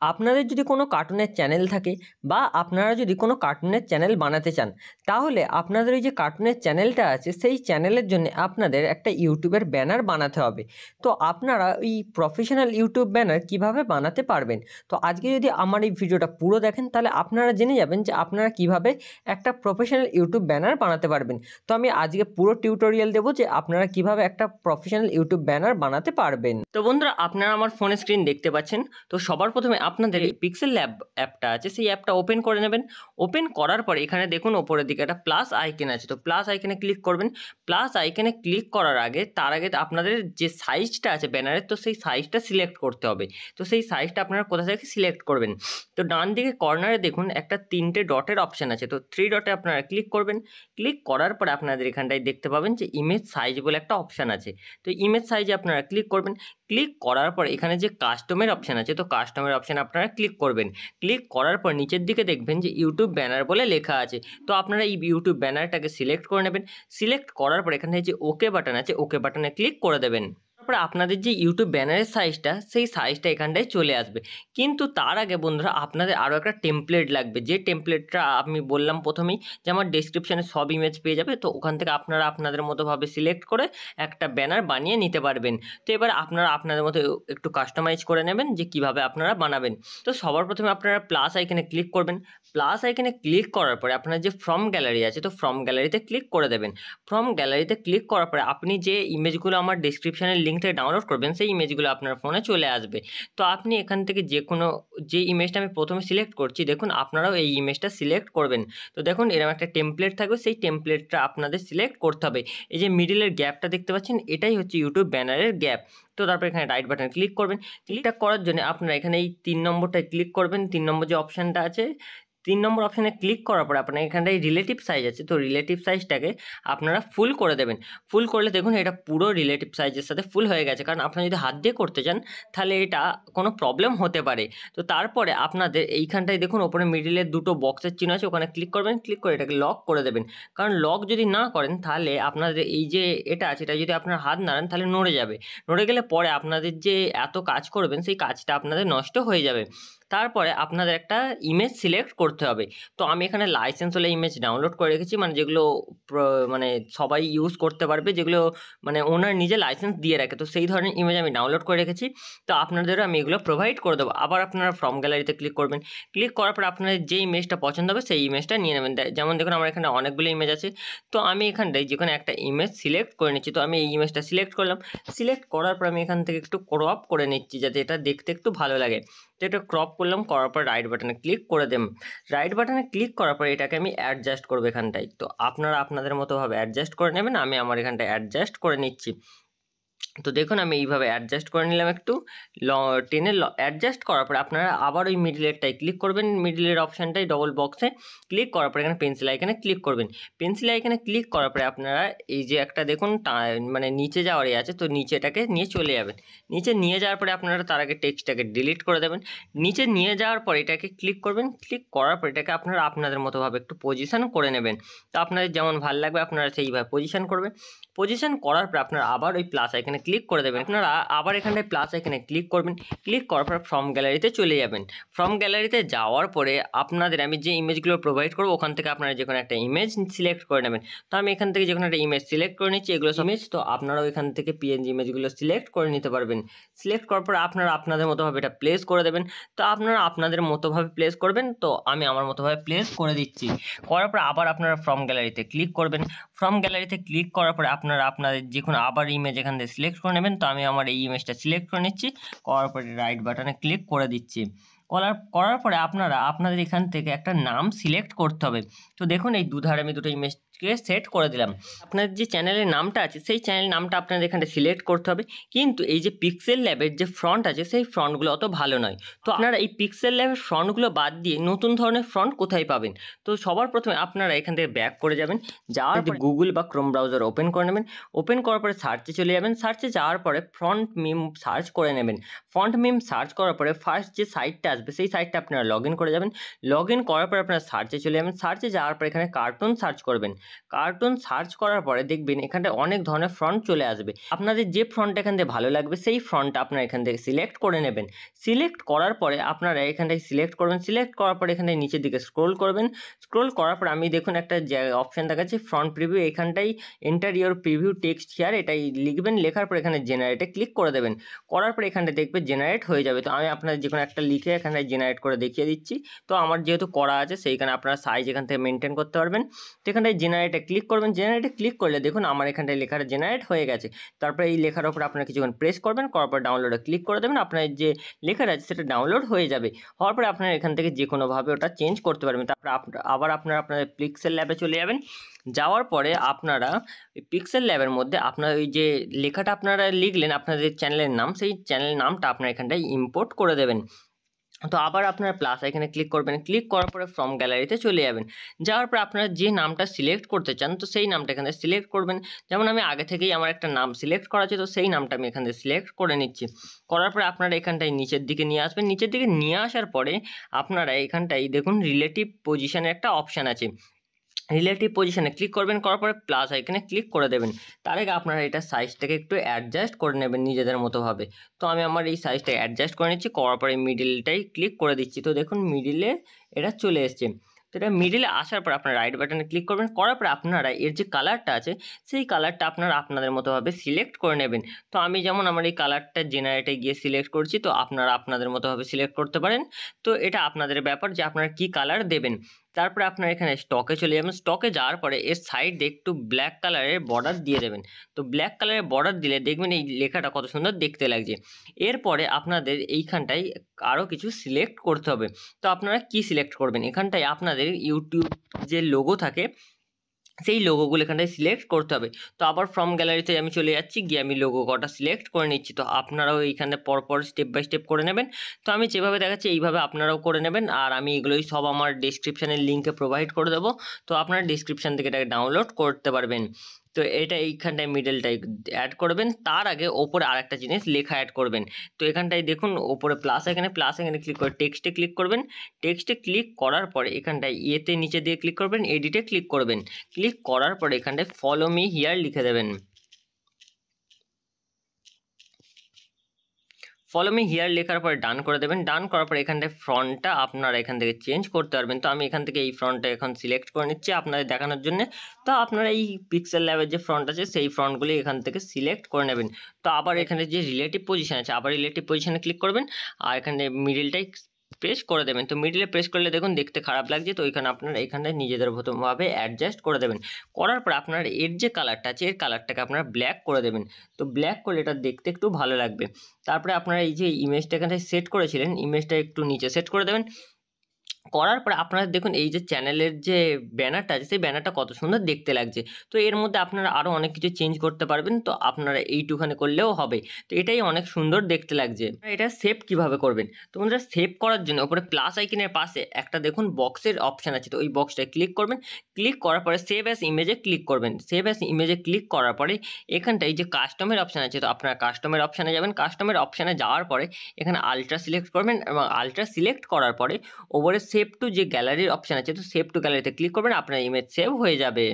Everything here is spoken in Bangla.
আপনাদের যদি কোনো কার্টুনের চ্যানেল থাকে বা আপনারা যদি কোনো কার্টুনের চ্যানেল বানাতে চান, তাহলে আপনাদের ওই যে কার্টুনের চ্যানেলটা আছে সেই চ্যানেলের জন্য আপনাদের একটা ইউটিউবের ব্যানার বানাতে হবে। তো আপনারা এই প্রফেশনাল ইউটিউব ব্যানার কিভাবে বানাতে পারবেন, তো আজকে যদি আমার এই ভিডিওটা পুরো দেখেন তাহলে আপনারা জেনে যাবেন যে আপনারা কিভাবে একটা প্রফেশনাল ইউটিউব ব্যানার বানাতে পারবেন। তো আমি আজকে পুরো টিউটোরিয়াল দেবো যে আপনারা কিভাবে একটা প্রফেশনাল ইউটিউব ব্যানার বানাতে পারবেন। তো বন্ধুরা, আপনারা আমার ফোনের স্ক্রিন দেখতে পাচ্ছেন। তো সবার প্রথমে আপনাদের এই পিক্সেল ল্যাব অ্যাপটা আছে, সেই অ্যাপটা ওপেন করে নেবেন। ওপেন করার পরে এখানে দেখুন ওপরের দিকে একটা প্লাস আইকন আছে, তো প্লাস আইকনে ক্লিক করবেন। প্লাস আইকনে ক্লিক করার আগে তার আগে আপনাদের যে সাইজটা আছে ব্যানারের, তো সেই সাইজটা সিলেক্ট করতে হবে। তো সেই সাইজটা আপনারা কোথা থেকে সিলেক্ট করবেন, তো ডান দিকে কর্নারে দেখুন একটা 3টে ডটের অপশান আছে, তো 3 ডটে আপনারা ক্লিক করবেন। ক্লিক করার পরে আপনাদের এখানটায় দেখতে পাবেন যে ইমেজ সাইজ বলে একটা অপশান আছে, তো ইমেজ সাইজে আপনারা ক্লিক করবেন। ক্লিক করার পর এখানে যে কাস্টমের অপশান আছে, তো কাস্টমের অপশান আপনারা ক্লিক করবেন। ক্লিক করার পর নিচের দিকে দেখবেন যে ইউটিউব ব্যানার বলে লেখা আছে, তো আপনারা এই ইউটিউব ব্যানারটাকে সিলেক্ট করে নেবেন। সিলেক্ট করার পর এখানে যে ওকে বাটন আছে, ওকে বাটনে ক্লিক করে দেবেন। তারপরে আপনাদের যে ইউটিউব ব্যানারের সাইজটা, সেই সাইজটা এখানটায় চলে আসবে। কিন্তু তার আগে বন্ধুরা আপনাদের আরও একটা টেমপ্লেট লাগবে, যে টেমপ্লেটটা আমি বললাম প্রথমেই যে আমার ডেসক্রিপশানে সব ইমেজ পেয়ে যাবে, তো ওখান থেকে আপনারা আপনাদের মতোভাবে সিলেক্ট করে একটা ব্যানার বানিয়ে নিতে পারবেন। তো এবার আপনারা আপনাদের মতো একটু কাস্টমাইজ করে নেবেন যে কিভাবে আপনারা বানাবেন। তো সবার প্রথমে আপনারা প্লাস আইকনে ক্লিক করবেন। প্লাস আইকনে ক্লিক করার পরে আপনার যে ফ্রম গ্যালারি আছে, তো ফ্রম গ্যালারিতে ক্লিক করে দেবেন। ফ্রম গ্যালারিতে ক্লিক করার পরে আপনি যে ইমেজগুলো আমার ডেসক্রিপশানের লিঙ্ক থেকে ডাউনলোড করবেন, সেই ইমেজগুলো আপনার ফোনে চলে আসবে। তো আপনি এখান থেকে যে কোনো যে ইমেজটা আমি প্রথমে সিলেক্ট করছি, দেখুন আপনারাও এই ইমেজটা সিলেক্ট করবেন। তো দেখুন এরকম একটা টেমপ্লেট থাকবে, সেই টেমপ্লেটটা আপনাদের সিলেক্ট করতে হবে। এই যে মিডিলের গ্যাপটা দেখতে পাচ্ছেন, এটাই হচ্ছে ইউটিউব ব্যানারের গ্যাপ। তো তারপর এখানে রাইট বাটন ক্লিক করবেন। ক্লিকটা করার জন্য আপনারা এখানে এই 3 নম্বরটায় ক্লিক করবেন। 3 নম্বর যে অপশানটা আছে, 3 নম্বর অপশানে ক্লিক করার পর আপনার এখানটায় রিলেটিভ সাইজ আছে, তো রিলেটিভ সাইজটাকে আপনারা ফুল করে দেবেন। ফুল করলে দেখুন এটা পুরো রিলেটিভ সাইজের সাথে ফুল হয়ে গেছে, কারণ আপনারা যদি হাত দিয়ে করতে চান তাহলে এটা কোনো প্রবলেম হতে পারে। তো তারপরে আপনাদের এইখানটায় দেখুন ওপরে মিডিলের 2টো বক্সের চিহ্ন আছে, ওখানে ক্লিক করবেন। ক্লিক করে এটাকে লক করে দেবেন, কারণ লক যদি না করেন তাহলে আপনাদের এই যে এটা আছে, এটা যদি আপনার হাত নাড়েন তাহলে নড়ে যাবে। নড়ে গেলে পরে আপনাদের যে এত কাজ করবেন সেই কাজটা আপনাদের নষ্ট হয়ে যাবে। তারপরে আপনাদের একটা ইমেজ সিলেক্ট করতে হবে। তো আমি এখানে লাইসেন্স হলে ইমেজ ডাউনলোড করে রেখেছি, মানে যেগুলো মানে সবাই ইউজ করতে পারবে, যেগুলো মানে ওনার নিজে লাইসেন্স দিয়ে রাখে, তো সেই ধরনের ইমেজ আমি ডাউনলোড করে রেখেছি। তো আপনাদেরও আমি এগুলো প্রোভাইড করে দেবো। আবার আপনারা ফ্রম গ্যালারিতে ক্লিক করবেন। ক্লিক করার পর আপনাদের যে ইমেজটা পছন্দ হবে সেই ইমেজটা নিয়ে নেবেন। যেমন দেখুন আমার এখানে অনেকগুলো ইমেজ আছে, তো আমি এখানটায় যে কোনো একটা ইমেজ সিলেক্ট করে নিচ্ছি। তো আমি এই ইমেজটা সিলেক্ট করলাম। সিলেক্ট করার পর আমি এখান থেকে একটু ক্রপ করে নিচ্ছি যাতে এটা দেখতে একটু ভালো লাগে। তো এটা ক্রপ করলাম, করার পর রাইট বাটনে ক্লিক করে দেন। রাইট বাটনে ক্লিক করার পর এটাকে আমি অ্যাডজাস্ট করবো এখানটায়। তো আপনারা আপনাদের মতোভাবে অ্যাডজাস্ট করে নেবেন, আমি আমার এখানটায় অ্যাডজাস্ট করে নিচ্ছি। তো দেখুন আমি এইভাবে অ্যাডজাস্ট করে নিলাম, একটু টেনে অ্যাডজাস্ট করার পরে আপনারা আবার ওই মিডিলেরটাই ক্লিক করবেন। মিডিলের অপশানটাই ডবল বক্সে ক্লিক করার পরে এখানে পেন্সিল আইকনে ক্লিক করবেন। পেন্সিল আইকনে ক্লিক করার পরে আপনারা এই যে একটা দেখুন মানে নিচে যাওয়ার আছে, তো নিচেটাকে নিয়ে চলে যাবেন। নিচে নিয়ে যাওয়ার পরে আপনারা তার আগে টেক্সটটাকে ডিলিট করে দেবেন। নিচে নিয়ে যাওয়ার পর এটাকে ক্লিক করবেন। ক্লিক করার পর এটাকে আপনারা আপনাদের মতোভাবে একটু পজিশন করে নেবেন। তো আপনাদের যেমন ভালো লাগবে আপনারা সেইভাবে পজিশন করবেন। পজিশন করার পর আপনারা আবার ওই প্লাস আইকনে ক্লিক করে দেবেন। আপনারা আবার এখানটায় প্লাস আইকনে ক্লিক করবেন। ক্লিক করার পর ফ্রম গ্যালারিতে চলে যাবেন। ফ্রম গ্যালারিতে যাওয়ার পরে আপনাদের আমি যে ইমেজগুলো প্রোভাইড করবো ওখান থেকে আপনারা যে কোনো একটা ইমেজ সিলেক্ট করে নেবেন। তো আমি এখান থেকে যে কোনো একটা ইমেজ সিলেক্ট করে নিচ্ছি, এগুলো সব ইমেজ। তো আপনারাও এখান থেকে পিএনজি ইমেজগুলো সিলেক্ট করে নিতে পারবেন। সিলেক্ট করার পর আপনারা আপনাদের মতোভাবে এটা প্লেস করে দেবেন। তো আপনারা আপনাদের মতোভাবে প্লেস করবেন, তো আমি আমার মতোভাবে প্লেস করে দিচ্ছি। করার পর আবার আপনারা ফ্রম গ্যালারিতে ক্লিক করবেন। ফ্রম গ্যালারিতে ক্লিক করার পরে আপনারা আপনাদের যে কোনো আবার ইমেজ এখান থেকে সিলেক্ট করে নেবেন। তো আমি আমার এই ইমেজটা সিলেক্ট করে নিচ্ছি, করার পরে রাইট বাটনে ক্লিক করে দিচ্ছি। করার পরে আপনারা আপনাদের এখান থেকে একটা নাম সিলেক্ট করতে হবে। তো দেখুন এই দুধারে আমি দুটো ইমেজকে সেট করে দিলাম। আপনার যে চ্যানেলের নামটা আছে সেই চ্যানেল নামটা আপনাদের এখানে সিলেক্ট করতে হবে। কিন্তু এই যে পিক্সেল ল্যাবের যে ফ্রন্ট আছে সেই ফ্রন্টগুলো অত ভালো নয়। তো আপনারা এই পিক্সেল ল্যাবের ফ্রন্টগুলো বাদ দিয়ে নতুন ধরনের ফ্রন্ট কোথায় পাবেন? তো সবার প্রথমে আপনারা এখান থেকে ব্যাক করে যাবেন। যাওয়ার পরে গুগল বা ক্রোম ব্রাউজার ওপেন করে নেবেন। ওপেন করার পরে সার্চে চলে যাবেন। সার্চে যাওয়ার পরে ফ্রন্ট মিম সার্চ করে নেবেন। ফন্ট মিম সার্চ করার পরে ফার্স্ট যে সাইটটা আসবে সেই সাইটটা আপনারা লগ ইন করে যাবেন। লগ ইন করার পরে আপনারা সার্চে চলে যাবেন। সার্চে যাওয়ার পর এখানে কার্টুন সার্চ করবেন। কার্টুন সার্চ করার পরে দেখবেন এখানটায় অনেক ধরনের ফন্ট চলে আসবে। আপনাদের যে ফন্টটা এখান থেকে ভালো লাগবে সেই ফন্টটা আপনারা এখান থেকে সিলেক্ট করে নেবেন। সিলেক্ট করার পরে আপনারা এখানটায় সিলেক্ট করবেন। সিলেক্ট করার পরে এখানটায় নিচের দিকে স্ক্রোল করবেন। স্ক্রোল করার পর আমি দেখুন একটা অপশন দেখাচ্ছে ফ্রন্ট প্রিভিউ, এখানটাই enter your preview text here, এটাই লিখবেন। লেখার পর এখানে জেনারেটে ক্লিক করে দেবেন। করার পর এখানটা দেখবে জেনারেট হয়ে যাবে। তো আমি আপনাদের যে কোনো একটা লিখে এখানে জেনারেট করে দেখিয়ে দিচ্ছি। তো আমার যেহেতু করা আছে সেইখানে আপনারা সাইজ এখান থেকে মেনটেন করতে পারবেন। তো এখানটায় জেনারেটে ক্লিক করবেন। জেনারেটে ক্লিক করলে দেখুন আমার এখানটায় লেখাটা জেনারেট হয়ে গেছে। তারপরে এই লেখার উপর আপনারা কিছুক্ষণ প্রেস করবেন, করার পর ডাউনলোডে ক্লিক করে দেবেন। আপনার যে লেখাটা আছে সেটা ডাউনলোড হয়ে যাবে। হওয়ার পরে আপনারা এখান থেকে যে কোনোভাবে ওটা চেঞ্জ করতে পারবেন। তারপরে আবার আপনারা আপনাদের পিক্সেল ল্যাবে চলে যাবেন। যাওয়ার পরে আপনারা পিক্সেল ল্যাবের মধ্যে আপনার ওই যে লেখাটা আপনারা লিখলেন আপনাদের চ্যানেলের নাম, সেই চ্যানেলের নামটা আপনারা এখানটায় ইম্পোর্ট করে দেবেন। তো আবার আপনারা প্লাস এখানে ক্লিক করবেন। ক্লিক করার পরে ফ্রম গ্যালারিতে চলে যাবেন। যাওয়ার পর আপনারা যে নামটা সিলেক্ট করতে চান তো সেই নামটা এখানে সিলেক্ট করবেন। যেমন আমি আগে থেকেই আমার একটা নাম সিলেক্ট করা আছে, তো সেই নামটা আমি এখানে সিলেক্ট করে নিচ্ছি। করার পরে আপনারা এখানটায় নিচের দিকে নিয়ে আসবেন। নিচের দিকে নিয়ে আসার পরে আপনারা এখানটায় দেখুন রিলেটিভ পজিশনের একটা অপশান আছে। রিলেটিভ পজিশনে ক্লিক করবেন, করার পরে প্লাস আইকনে ক্লিক করে দেবেন। তার আগে আপনারা এটা সাইজটাকে একটু অ্যাডজাস্ট করে নেবেন নিজেদের মতোভাবে। তো আমি আমার এই সাইজটা অ্যাডজাস্ট করে নিচ্ছি, করার পরে মিডিলটাই ক্লিক করে দিচ্ছি। তো দেখুন মিডিলে এটা চলে এসছে। তো এটা মিডিলে আসার পর আপনারা রাইট বাটনে ক্লিক করবেন। করার পরে আপনারা এর যে কালারটা আছে সেই কালারটা আপনারা আপনাদের মতোভাবে সিলেক্ট করে নেবেন। তো আমি যেমন আমার এই কালারটা জেনারেটে গিয়ে সিলেক্ট করছি, তো আপনারা আপনাদের মতোভাবে সিলেক্ট করতে পারেন। তো এটা আপনাদের ব্যাপার যে আপনারা কী কালার দেবেন। তারপরে আপনারা এখানে স্টকে চলে যাবেন। স্টকে যাওয়ার পরে এর সাইডে একটু ব্ল্যাক কালারের বর্ডার দিয়ে দেবেন। তো ব্ল্যাক কালারের বর্ডার দিলে দেখবেন এই লেখাটা কত সুন্দর দেখতে লাগছে। এরপরে আপনাদের এইখানটায় আরও কিছু সিলেক্ট করতে হবে। তো আপনারা কি সিলেক্ট করবেন, এখানটায় আপনাদের ইউটিউব যে লোগো থাকে সেই লোগোগুলো এখানটায় সিলেক্ট করতে হবে। তো আবার ফ্রম গ্যালারিতে আমি চলে যাচ্ছি, গিয়ে আমি লোগো কটা সিলেক্ট করে নিচ্ছি। তো আপনারাও এইখানে পরপর স্টেপ বাই স্টেপ করে নেবেন। তো আমি যেভাবে দেখাচ্ছি এইভাবে আপনারাও করে নেবেন। আর আমি এগুলোই সব আমার ডেসক্রিপশানের লিঙ্কে প্রোভাইড করে দেবো। তো আপনারা ডেসক্রিপশান থেকে এটাকে ডাউনলোড করতে পারবেন। তো এটা এইখানটায় মিডলটায় অ্যাড করবেন। তার আগে ওপরে আরেকটা জিনিস লেখা অ্যাড করবেন। তো এখানটায় দেখুন ওপরে প্লাস এখানে ক্লিক করে টেক্সটে ক্লিক করবেন। টেক্সটে ক্লিক করার পরে এখানটায় ইয়েতে নিচে দিয়ে ক্লিক করবেন, এডিটে ক্লিক করবেন। ক্লিক করার পরে এখানটায় ফলো মি হিয়ার লিখে দেবেন। ফলো মি হিয়ার লেখার পরে ডান করে দেবেন। ডান করার পরে এখানটায় ফ্রন্টটা আপনারা এখান থেকে চেঞ্জ করতে পারবেন। তো আমি এখান থেকে এই ফ্রন্টটা এখন সিলেক্ট করে নিচ্ছি আপনাদের দেখানোর জন্য। তো আপনারা এই পিক্সেল ল্যাবের যে ফ্রন্ট আছে সেই ফ্রন্টগুলি এখান থেকে সিলেক্ট করে নেবেন। তো আবার এখানে যে রিলেটিভ পজিশন আছে আবার রিলেটিভ পজিশনে ক্লিক করবেন, আর এখানে মিডিলটাই প্রেস করে দেবেন। তো মিডিলে প্রেস করলে দেখুন দেখতে খারাপ লাগছে, তো ওইখানে আপনারা এখানে নিজেদের মতোভাবে অ্যাডজাস্ট করে দেবেন। করার পর আপনার এর যে কালারটা আছে এর কালারটাকে আপনারা ব্ল্যাক করে দেবেন। তো ব্ল্যাক করলে এটা দেখতে একটু ভালো লাগবে। তারপরে আপনারা এই যে ইমেজটা এখানে সেট করেছিলেন ইমেজটা একটু নিচে সেট করে দেবেন। করার পরে আপনারা দেখুন এই যে চ্যানেলের যে ব্যানারটা আছে সেই ব্যানারটা কত সুন্দর দেখতে লাগছে। তো এর মধ্যে আপনারা আরও অনেক কিছু চেঞ্জ করতে পারবেন। তো আপনারা এইটুখানি করলেও হবে। তো এটাই অনেক সুন্দর দেখতে লাগছে। এটা সেভ কিভাবে করবেন, তো বন্ধুরা সেভ করার জন্য উপরে প্লাস আইকনের পাশে একটা দেখুন বক্সের অপশান আছে। তো ওই বক্সটায় ক্লিক করবেন। ক্লিক করার পরে সেভ অ্যাস ইমেজে ক্লিক করবেন। সেভ অ্যাস ইমেজে ক্লিক করার পরে এখানটায় যে কাস্টমের অপশান আছে তো আপনারা কাস্টমের অপশানে যাবেন। কাস্টমের অপশানে যাওয়ার পরে এখানে আলট্রা সিলেক্ট করবেন এবং আলট্রা সিলেক্ট করার পরে ওপরে সেভ টু যে গ্যালারির অপশান আছে তো সেভ টু গ্যালারিতে ক্লিক করবেন, আপনার ইমেজ সেভ হয়ে যাবে।